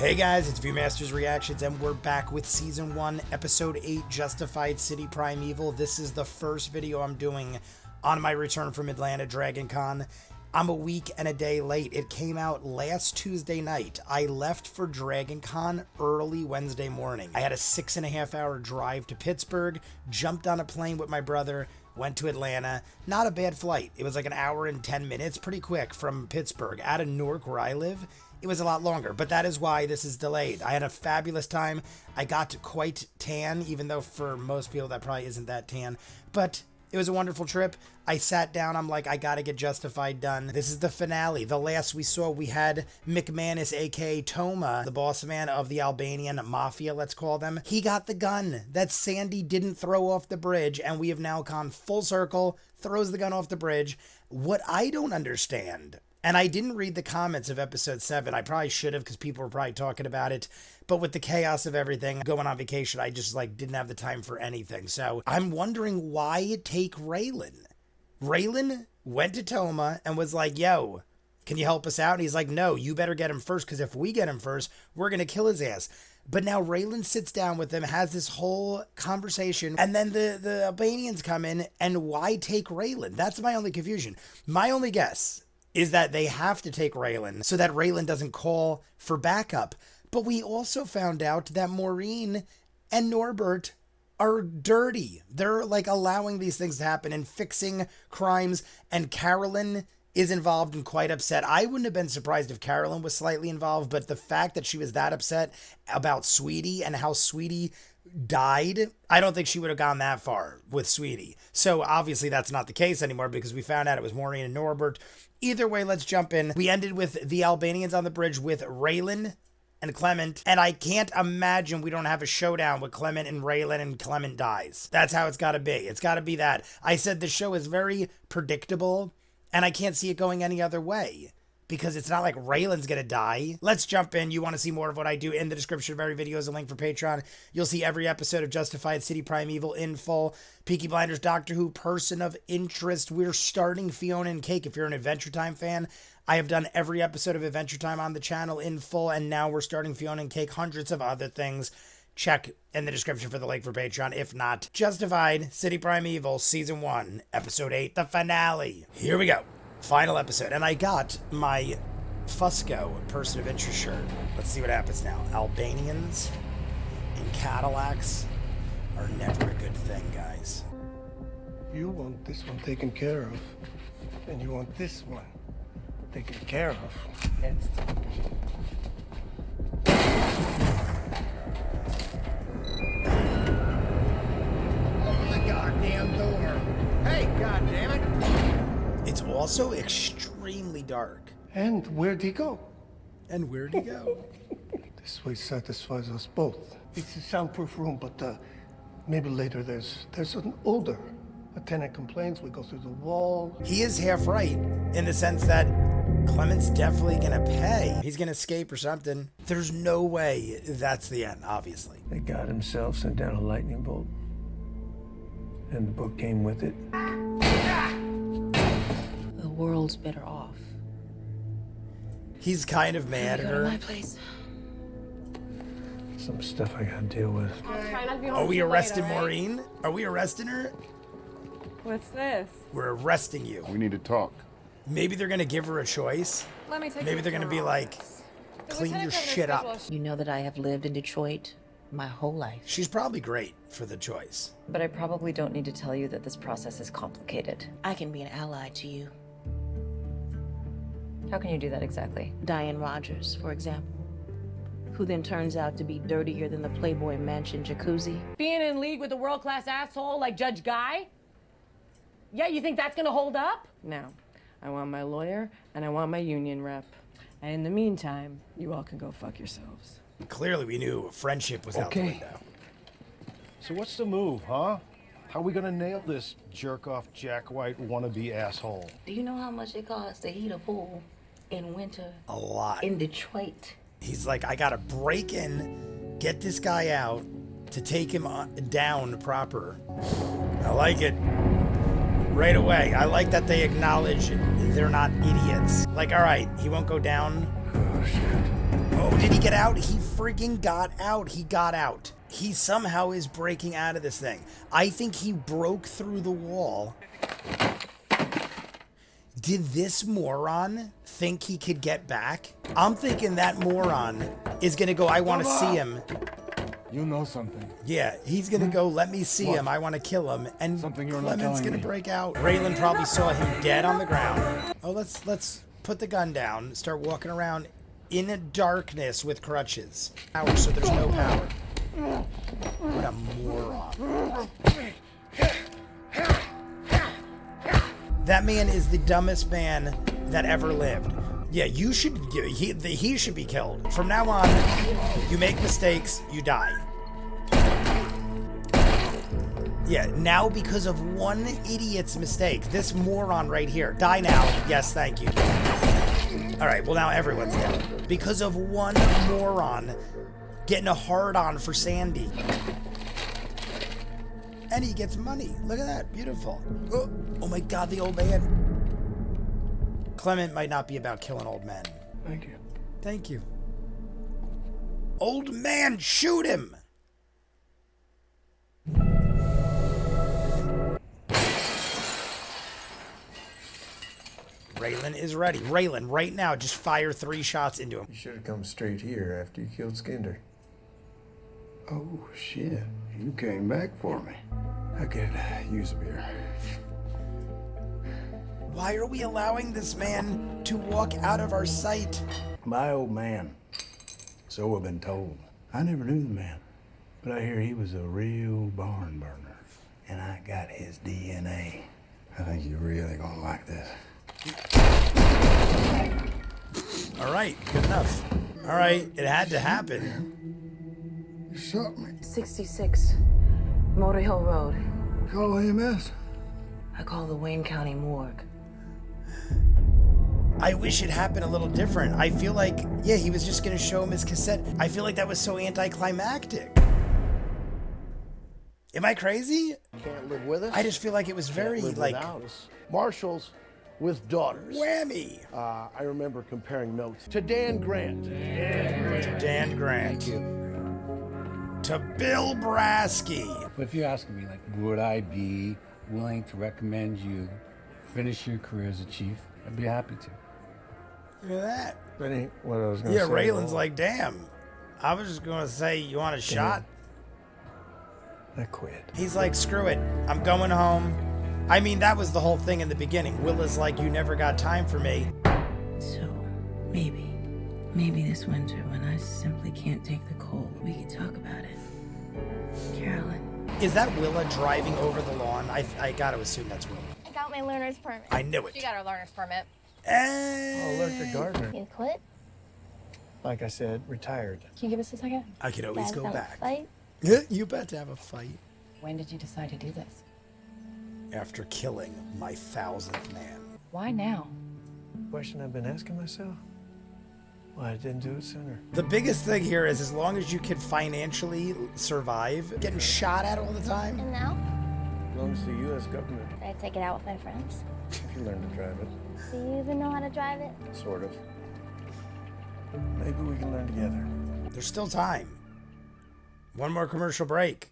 Hey guys, it's ViewMasters Reactions, and we're back with Season 1, Episode 8, Justified City Primeval. This is the first video I'm doing on my return from Atlanta Dragon Con. I'm a week and a day late. It came out last Tuesday night. I left for Dragon Con early Wednesday morning. I had a 6.5 hour drive to Pittsburgh, jumped on a plane with my brother, went to Atlanta. Not a bad flight. It was like an hour and 10 minutes, pretty quick from Pittsburgh. Out of Newark, where I live, it was a lot longer, but that is why this is delayed. I had a fabulous time. I got quite tan, even though for most people that probably isn't that tan, but it was a wonderful trip. I sat down, I'm like, I gotta get Justified done. This is the finale. The last we saw, we had McManus, aka Toma, the boss man of the Albanian mafia, let's call them. He got the gun that Sandy didn't throw off the bridge, and we have now gone full circle, throws the gun off the bridge. What I don't understand, and I didn't read the comments of episode 7. I probably should have, because people were probably talking about it. But with the chaos of everything, going on vacation, I just didn't have the time for anything. So I'm wondering why take Raylan. Raylan went to Toma and was like, yo, can you help us out? And he's like, no, you better get him first, because if we get him first, we're going to kill his ass. But now Raylan sits down with him, has this whole conversation, and then the Albanians come in, and why take Raylan? That's my only confusion. My only guess is that they have to take Raylan so that Raylan doesn't call for backup. But we also found out that Maureen and Norbert are dirty. They're allowing these things to happen and fixing crimes, and Carolyn is involved and quite upset. I wouldn't have been surprised if Carolyn was slightly involved, but the fact that she was that upset about Sweetie and how Sweetie died, I don't think she would have gone that far with Sweetie. So obviously that's not the case anymore, because we found out it was Maureen and Norbert. Either way, let's jump in. We ended with the Albanians on the bridge with Raylan and Clement, and I can't imagine we don't have a showdown with Clement and Raylan and Clement dies. That's how it's got to be. It's got to be that. I said the show is very predictable, and I can't see it going any other way, because it's not like Raylan's gonna die. Let's jump in. You want to see more of what I do? In the description of every video is a link for Patreon. You'll see every episode of Justified City Primeval in full. Peaky Blinders, Doctor Who, Person of Interest. We're starting Fiona and Cake. If you're an Adventure Time fan, I have done every episode of Adventure Time on the channel in full, and now we're starting Fiona and Cake. Hundreds of other things. Check in the description for the link for Patreon. If not, Justified City Primeval, Season 1, Episode 8, the finale. Here we go. Final episode. And I got my Fusco Person of Interest shirt. Let's see what happens now. Albanians and Cadillacs are never a good thing, guys. You want this one taken care of, and you want this one taken care of. It's... Open the goddamn door. Hey, goddammit. It's also extremely dark. And where'd he go? And where'd he go? This way satisfies us both. It's a soundproof room, but maybe later there's an odor. A tenant complains, we go through the wall. He is half right, in the sense that Clement's definitely gonna pay. He's gonna escape or something. There's no way that's the end, obviously. The god himself sent down a lightning bolt. And the book came with it. The world's better off. He's kind of mad at her. My place. Some stuff I gotta deal with. Are we arresting Maureen? Are we arresting her? What's this? We're arresting you. We need to talk. Maybe they're gonna give her a choice. Let me take Maybe they're gonna be like, clean your shit up. You know that I have lived in Detroit my whole life. She's probably great for the choice. But I probably don't need to tell you that this process is complicated. I can be an ally to you. How can you do that exactly? Diane Rogers, for example, who then turns out to be dirtier than the Playboy Mansion jacuzzi. Being in league with a world-class asshole like Judge Guy? Yeah, you think that's gonna hold up? No. I want my lawyer and I want my union rep. And in the meantime, you all can go fuck yourselves. Clearly we knew friendship was out the window. So what's the move, huh? How are we gonna nail this jerk-off Jack White wannabe asshole? Do you know how much it costs to heat a pool in winter? A lot. In Detroit. He's like, I gotta break in, get this guy out to take him down proper. I like it. Right away. I like that they acknowledge they're not idiots. Like, all right, he won't go down. Oh, shit. Oh, Oh, did he get out? He freaking got out. He got out. He somehow is breaking out of this thing. I think he broke through the wall. Did this moron think he could get back? I'm thinking that moron is gonna go, I want to see him. You know something. Yeah, he's gonna go, let me see him, I want to kill him, and Something you're not Clement's telling gonna me. break out. Raylan probably saw him dead on the ground. Oh, let's put the gun down, start walking around in a darkness with crutches. Power, so there's no power. What a moron. That man is the dumbest man that ever lived. Yeah, you should. He should be killed. From now on, you make mistakes, you die. Yeah, now because of one idiot's mistake, this moron right here, die now. Yes, thank you. All right, well now everyone's dead because of one moron getting a hard-on for Sandy. And he gets money. Look at that, beautiful. Oh my God, the old man. Clement might not be about killing old men. Thank you. Thank you. Old man, shoot him! Raylan is ready. Raylan, right now, just fire 3 shots into him. You should have come straight here after you killed Skinder. Oh, shit. You came back for me. I could use a beer. Why are we allowing this man to walk out of our sight? My old man. So I've been told. I never knew the man, but I hear he was a real barn burner. And I got his DNA. I think you're really gonna like this. All right, good enough. All right, it had to happen. You shot me. 66 Motor Hill Road. Call EMS. I call the Wayne County Morgue. I wish it happened a little different. I feel like, yeah, he was just gonna show him his cassette. I feel like that was so anticlimactic. Am I crazy? Can't live with us. I just feel like it was very, Live like, without us. Marshals with daughters. whammy. I remember comparing notes to Dan Grant. To Dan Grant. To Bill Brasky. But if you're asking me, like, would I be willing to recommend you finish your career as a chief? I'd be happy to. Look at that. That ain't what I was gonna Yeah, say. Raylan's like, damn. I was just gonna say, you want a shot? I quit. He's like, screw it. I'm going home. I mean, that was the whole thing in the beginning. Willa's like, you never got time for me. So, maybe this winter when I simply can't take the cold, we could talk about it. Carolyn. Is that Willa driving over the lawn? I gotta assume that's Willa. I got my learner's permit. I knew it. She got her learner's permit. Oh, look, the gardener. You quit? Like I said, retired. Can you give us a second? I could always Guys, go have a back. Fight? You about to have a fight. When did you decide to do this? After killing my 1000th man. Why now? Question I've been asking myself. Why I didn't do it sooner. The biggest thing here is as long as you can financially survive, getting shot at all the time. And now? Belongs to the U.S. government. Did I take it out with my friends? If you learn to drive it. Do you even know how to drive it? Sort of. Maybe we can learn together. There's still time. One more commercial break.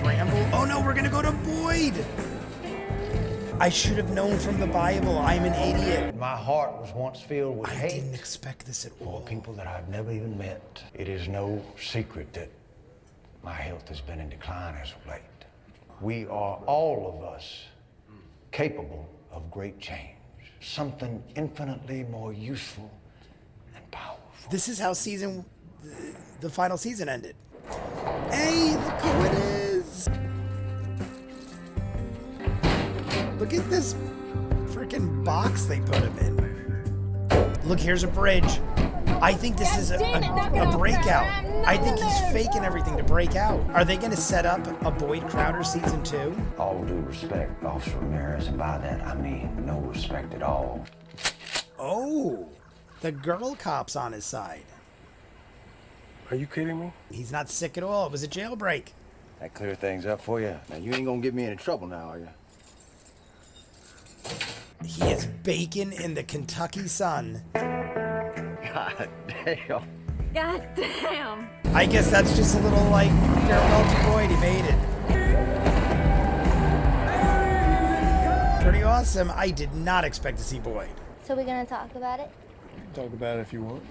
Tramble. Oh no, we're gonna go to Boyd. I should have known from the Bible. I'm an idiot. My heart was once filled with I hate didn't expect this at for all. people that I've never even met. It is no secret that my health has been in decline as of late. We are, all of us, capable of great change. Something infinitely more useful and powerful. This is how the final season ended. Hey, look who it is. Look at this freaking box they put him in. Look, here's a bridge. I think this is a breakout. I think he's faking everything to break out. Are they going to set up a Boyd Crowder season 2? All due respect, Officer Ramirez, and by that I mean no respect at all. Oh, the girl cop's on his side. Are you kidding me? He's not sick at all. It was a jailbreak. That clear things up for you. Now, you ain't gonna get me into trouble now, are you? He is baking in the Kentucky sun. God damn. God damn. I guess that's just a little like farewell to Boyd. He made it. Pretty awesome. I did not expect to see Boyd. So we're gonna talk about it? Talk about it if you want.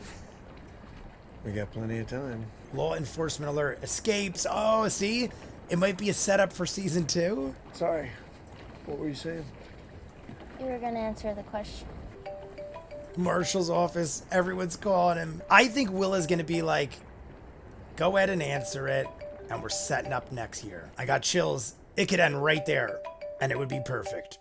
We got plenty of time. Law enforcement alert. Escapes. Oh, see? It might be a setup for season 2. Sorry. What were you saying? You were gonna answer the question. Marshall's office. Everyone's calling him. I think Will is going to be like, go ahead and answer it. And we're setting up next year. I got chills. It could end right there. And it would be perfect.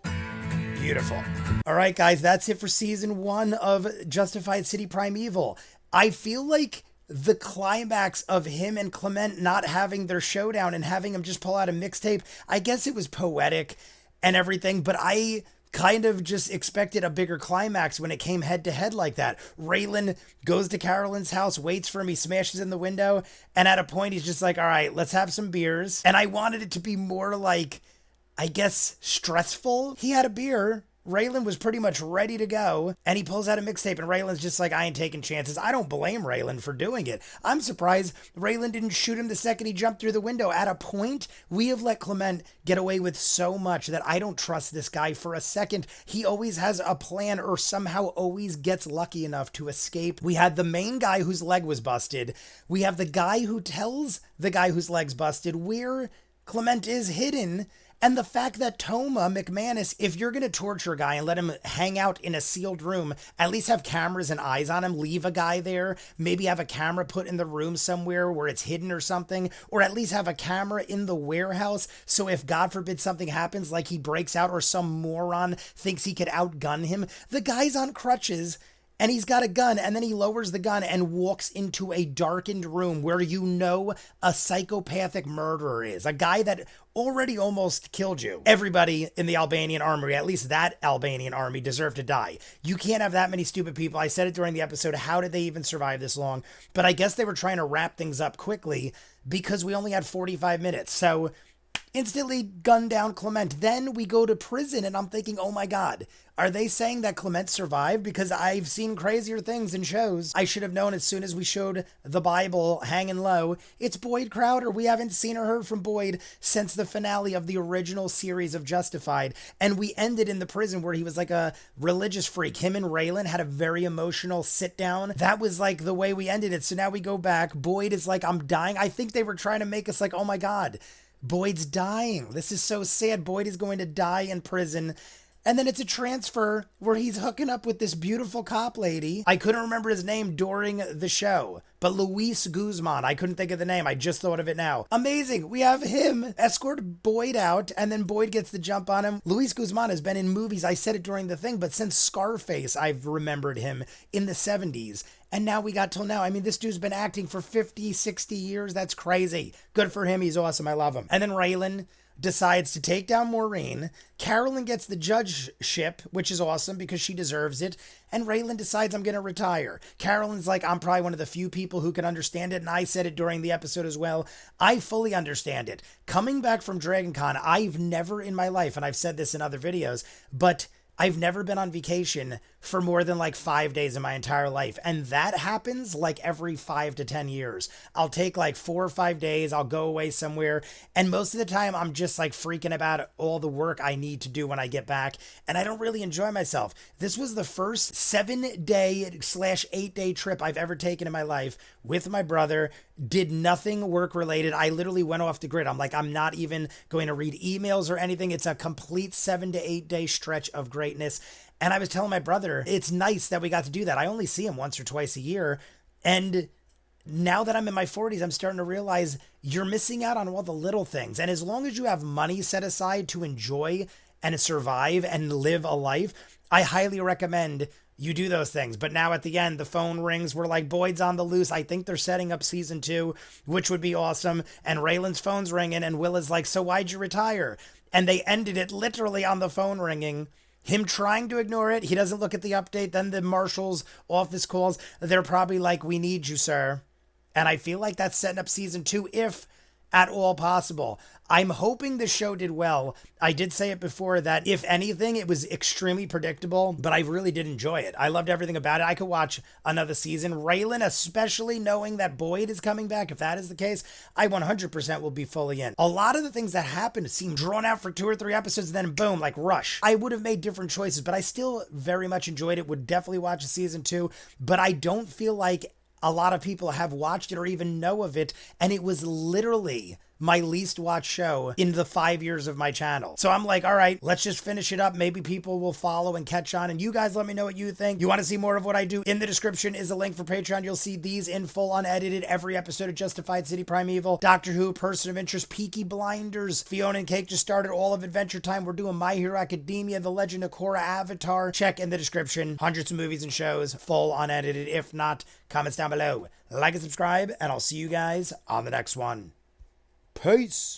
Beautiful. All right, guys. That's it for season 1 of Justified City Primeval. I feel like the climax of him and Clement not having their showdown and having him just pull out a mixtape, I guess it was poetic and everything, but I kind of just expected a bigger climax when it came head to head like that. Raylan goes to Carolyn's house, waits for him, he smashes in the window, and at a point he's just like, all right, let's have some beers. And I wanted it to be more like, I guess, stressful. He had a beer. Raylan was pretty much ready to go, and he pulls out a mixtape, and Raylan's just like, I ain't taking chances. I don't blame Raylan for doing it. I'm surprised Raylan didn't shoot him the second he jumped through the window. At a point, we have let Clement get away with so much that I don't trust this guy for a second. He always has a plan or somehow always gets lucky enough to escape. We had the main guy whose leg was busted. We have the guy who tells the guy whose leg's busted where Clement is hidden. And the fact that Toma McManus, if you're going to torture a guy and let him hang out in a sealed room, at least have cameras and eyes on him, leave a guy there, maybe have a camera put in the room somewhere where it's hidden or something, or at least have a camera in the warehouse. So if God forbid something happens, like he breaks out or some moron thinks he could outgun him, the guy's on crutches. And he's got a gun, and then he lowers the gun and walks into a darkened room where you know a psychopathic murderer is. A guy that already almost killed you. Everybody in the Albanian army, at least that Albanian army, deserved to die. You can't have that many stupid people. I said it during the episode, how did they even survive this long? But I guess they were trying to wrap things up quickly because we only had 45 minutes. So instantly gun down Clement. Then we go to prison, and I'm thinking, oh my God, are they saying that Clement survived? Because I've seen crazier things in shows. I should have known as soon as we showed the Bible hanging low. It's Boyd Crowder. We haven't seen or heard from Boyd since the finale of the original series of Justified. And we ended in the prison where he was like a religious freak. Him and Raylan had a very emotional sit down. That was like the way we ended it. So now we go back. Boyd is like, I'm dying. I think they were trying to make us like, oh my God, Boyd's dying. This is so sad. Boyd is going to die in prison. And then it's a transfer where he's hooking up with this beautiful cop lady. I couldn't remember his name during the show, but Luis Guzman. I couldn't think of the name. I just thought of it now. Amazing. We have him escort Boyd out, and then Boyd gets the jump on him. Luis Guzman has been in movies. I said it during the thing, but since Scarface, I've remembered him in the 70s. And now we got till now. I mean, this dude's been acting for 50, 60 years. That's crazy. Good for him. He's awesome. I love him. And then Raylan decides to take down Maureen. Carolyn gets the judgeship, which is awesome because she deserves it. And Raylan decides, I'm going to retire. Carolyn's like, I'm probably one of the few people who can understand it. And I said it during the episode as well. I fully understand it. Coming back from Dragon Con, I've never in my life, and I've said this in other videos, but I've never been on vacation for more than like 5 days in my entire life. And that happens like every 5 to 10 years. I'll take like 4 or 5 days. I'll go away somewhere. And most of the time I'm just like freaking about all the work I need to do when I get back. And I don't really enjoy myself. This was the first 7-day/8-day trip I've ever taken in my life with my brother. Did nothing work related. I literally went off the grid. I'm like, I'm not even going to read emails or anything. It's a complete 7 to 8 day stretch of greatness. And I was telling my brother, it's nice that we got to do that. I only see him once or twice a year. And now that I'm in my 40s, I'm starting to realize you're missing out on all the little things. And as long as you have money set aside to enjoy and survive and live a life, I highly recommend you do those things. But now at the end, the phone rings. We're like, Boyd's on the loose. I think they're setting up season 2, which would be awesome. And Raylan's phone's ringing, and Will is like, so why'd you retire? And they ended it literally on the phone ringing. Him trying to ignore it. He doesn't look at the update. Then the marshal's office calls. They're probably like, we need you, sir. And I feel like that's setting up season 2 if at all possible. I'm hoping the show did well. I did say it before that if anything, it was extremely predictable, but I really did enjoy it. I loved everything about it. I could watch another season. Raylan, especially knowing that Boyd is coming back, if that is the case, I 100% will be fully in. A lot of the things that happened seemed drawn out for 2 or 3 episodes, and then boom, like Rush. I would have made different choices, but I still very much enjoyed it. Would definitely watch a season 2, but I don't feel like a lot of people have watched it or even know of it, and it was literally my least watched show in the 5 years of my channel. So I'm like, all right, let's just finish it up. Maybe people will follow and catch on, and you guys let me know what you think. You want to see more of what I do? In the description is a link for Patreon. You'll see these in full, unedited, every episode of Justified City Primeval, Doctor Who, Person of Interest, Peaky Blinders, Fiona and Cake just started, all of Adventure Time. We're doing My Hero Academia, The Legend of Korra, Avatar. Check in the description. Hundreds of movies and shows, full, unedited. If not, comments down below. Like and subscribe, and I'll see you guys on the next one. Peace.